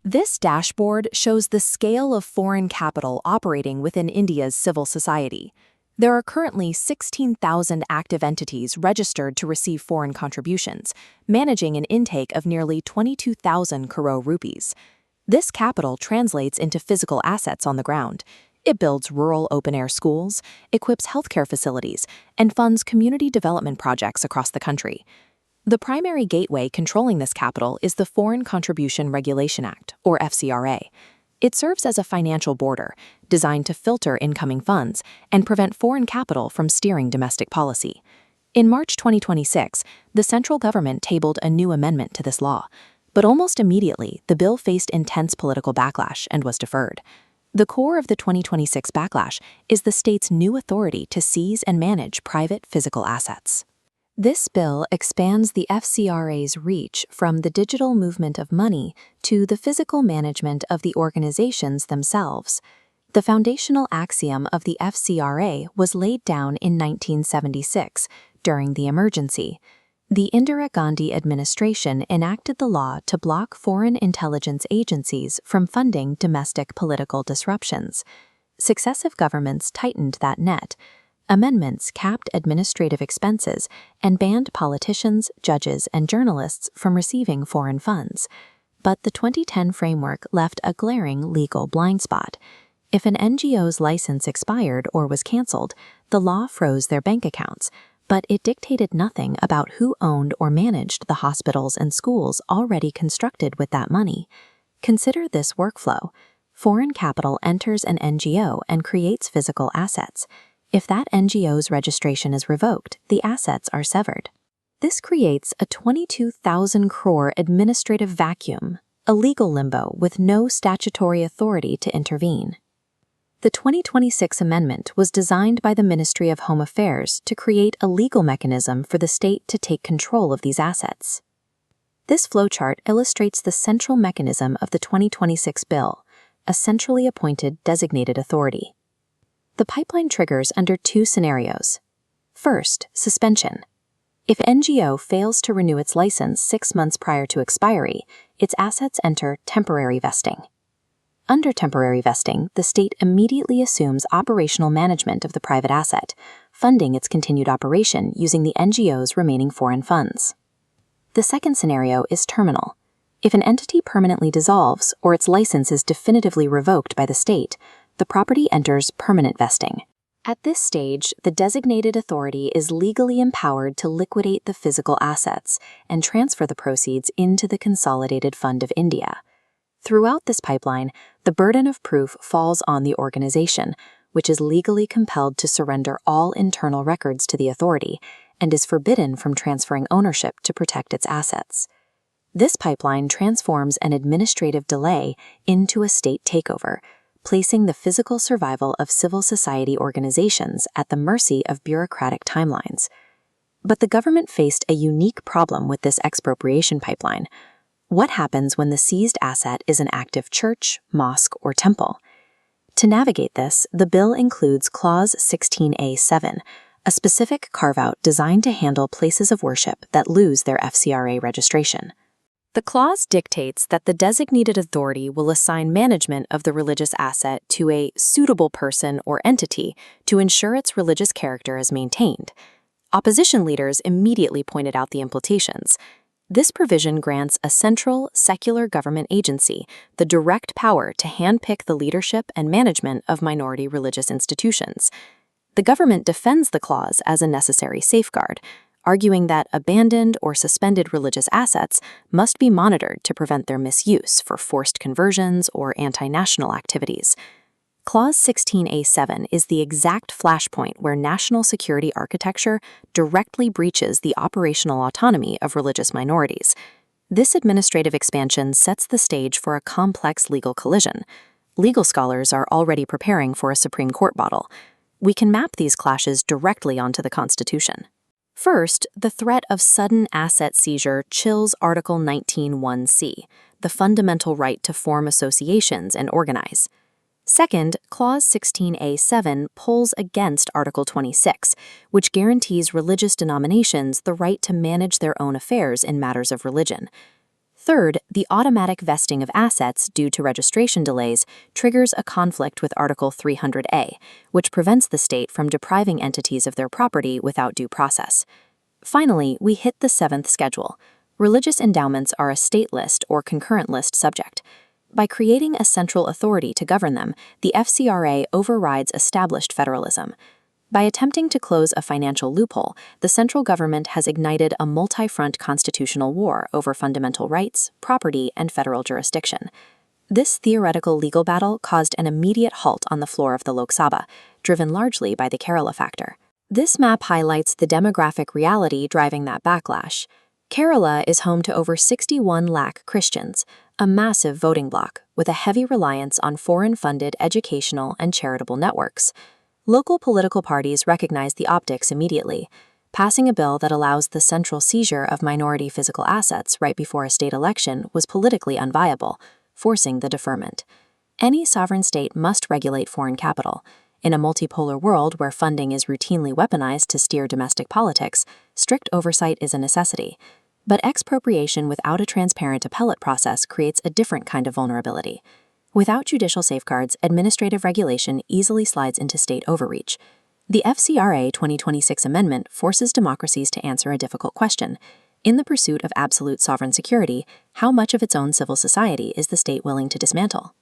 This dashboard shows the scale of foreign capital operating within India's civil society. There are currently 16,000 active entities registered to receive foreign contributions, managing an intake of nearly 22,000 crore rupees. This capital translates into physical assets on the ground. It builds rural open-air schools, equips healthcare facilities, and funds community development projects across the country. The primary gateway controlling this capital is the Foreign Contribution Regulation Act, or FCRA. It serves as a financial border, designed to filter incoming funds and prevent foreign capital from steering domestic policy. In March 2026, the central government tabled a new amendment to this law, but almost immediately the bill faced intense political backlash and was deferred. The core of the 2026 backlash is the state's new authority to seize and manage private physical assets. This bill expands the FCRA's reach from the digital movement of money to the physical management of the organizations themselves. The foundational axiom of the FCRA was laid down in 1976 during the emergency. The Indira Gandhi administration enacted the law to block foreign intelligence agencies from funding domestic political disruptions. Successive governments tightened that net. Amendments capped administrative expenses and banned politicians, judges, and journalists from receiving foreign funds. But the 2010 framework left a glaring legal blind spot. If an NGO's license expired or was canceled, the law froze their bank accounts, but it dictated nothing about who owned or managed the hospitals and schools already constructed with that money. Consider this workflow. Foreign capital enters an NGO and creates physical assets. If that NGO's registration is revoked, the assets are severed. This creates a 22,000 crore administrative vacuum, a legal limbo with no statutory authority to intervene. The 2026 amendment was designed by the Ministry of Home Affairs to create a legal mechanism for the state to take control of these assets. This flowchart illustrates the central mechanism of the 2026 bill, a centrally appointed designated authority. The pipeline triggers under two scenarios. First, suspension. If NGO fails to renew its license 6 months prior to expiry, its assets enter temporary vesting. Under temporary vesting, the state immediately assumes operational management of the private asset, funding its continued operation using the NGO's remaining foreign funds. The second scenario is terminal. If an entity permanently dissolves or its license is definitively revoked by the state, the property enters permanent vesting. At this stage, the designated authority is legally empowered to liquidate the physical assets and transfer the proceeds into the Consolidated Fund of India. Throughout this pipeline, the burden of proof falls on the organization, which is legally compelled to surrender all internal records to the authority and is forbidden from transferring ownership to protect its assets. This pipeline transforms an administrative delay into a state takeover, placing the physical survival of civil society organizations at the mercy of bureaucratic timelines. But the government faced a unique problem with this expropriation pipeline. What happens when the seized asset is an active church, mosque, or temple? To navigate this, the bill includes Clause 16A7, a specific carve-out designed to handle places of worship that lose their FCRA registration. The clause dictates that the designated authority will assign management of the religious asset to a suitable person or entity to ensure its religious character is maintained. Opposition leaders immediately pointed out the implications. This provision grants a central, secular government agency the direct power to handpick the leadership and management of minority religious institutions. The government defends the clause as a necessary safeguard, arguing that abandoned or suspended religious assets must be monitored to prevent their misuse for forced conversions or anti-national activities. Clause 16A7 is the exact flashpoint where national security architecture directly breaches the operational autonomy of religious minorities. This administrative expansion sets the stage for a complex legal collision. Legal scholars are already preparing for a Supreme Court battle. We can map these clashes directly onto the Constitution. First, the threat of sudden asset seizure chills Article 19(1)(c), the fundamental right to form associations and organize. Second, Clause 16A7 pulls against Article 26, which guarantees religious denominations the right to manage their own affairs in matters of religion. Third, the automatic vesting of assets due to registration delays triggers a conflict with Article 300A, which prevents the state from depriving entities of their property without due process. Finally, we hit the seventh schedule. Religious endowments are a state list or concurrent list subject. By creating a central authority to govern them, the FCRA overrides established federalism. By attempting to close a financial loophole, the central government has ignited a multi-front constitutional war over fundamental rights, property, and federal jurisdiction. This theoretical legal battle caused an immediate halt on the floor of the Lok Sabha, driven largely by the Kerala factor. This map highlights the demographic reality driving that backlash. Kerala is home to over 61 lakh Christians, a massive voting bloc with a heavy reliance on foreign-funded educational and charitable networks. Local political parties recognize the optics immediately, passing a bill that allows the central seizure of minority physical assets right before a state election was politically unviable, forcing the deferment. Any sovereign state must regulate foreign capital. In a multipolar world where funding is routinely weaponized to steer domestic politics, strict oversight is a necessity. But expropriation without a transparent appellate process creates a different kind of vulnerability. Without judicial safeguards, administrative regulation easily slides into state overreach. The FCRA 2026 amendment forces democracies to answer a difficult question. In the pursuit of absolute sovereign security, how much of its own civil society is the state willing to dismantle?